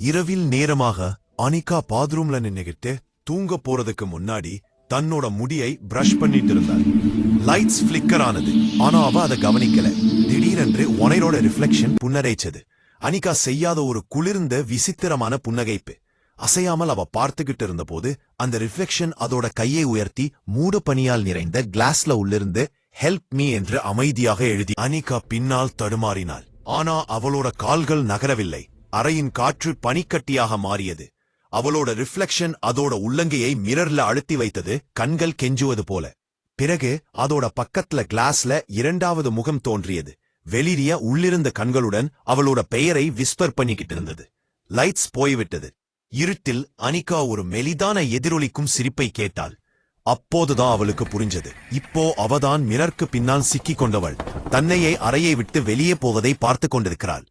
இரவில் நேரமாக அனிகா பாத்ரூம்ல நின்னுகிட்டு தூங்க போறதுக்கு முன்னாடி தன்னோட முடியை பிரஷ் பண்ணிட்டு இருந்தார். லைட்ஸ் பிளிக்கர் ஆனது. ஆனா அவ அதை கவனிக்கல. திடீரென்று ஒனைரோட ரிஃப்ளெக்ஷன் புன்னகைச்சது. அனிகா செய்யாத ஒரு குளிர்ந்த விசித்திரமான புன்னகைப்பு. அசையாமல் அவ பார்த்துக்கிட்டு இருந்த போது அந்த ரிஃப்ளெக்ஷன் அதோட கையை உயர்த்தி மூடு பனியால் நிறைந்த கிளாஸ்ல உள்ளிருந்து ஹெல்ப் மீ என்று அமைதியாக எழுதி. அனிகா பின்னால் தடுமாறினாள். ஆனா அவளோட கால்கள் நகரவில்லை. அறையின் காற்று பனிக்கட்டியாக மாறியது. அவளோட ரிஃப்ளெக்ஷன் அதோட உள்ளங்கையை மிரர்ல அழுத்தி வைத்தது, கண்கள் கெஞ்சுவது போல. பிறகு அதோட பக்கத்துல கிளாஸ்ல இரண்டாவது முகம் தோன்றியது. வெளிரிய உள்ளிருந்த கண்களுடன் அவளோட பெயரை விஸ்பர் பண்ணிக்கிட்டு இருந்தது. லைட்ஸ் போய்விட்டது. இருட்டில் அனிகா ஒரு மெலிதான எதிரொலிக்கும் சிரிப்பை கேட்டாள். அப்போதுதான் அவளுக்கு புரிஞ்சது. இப்போ அவதான் மிரருக்கு பின்னால் சிக்கிக் கொண்டவள். தன்னையே அறையை விட்டு வெளியே போவதை பார்த்து கொண்டிருக்கிறாள்.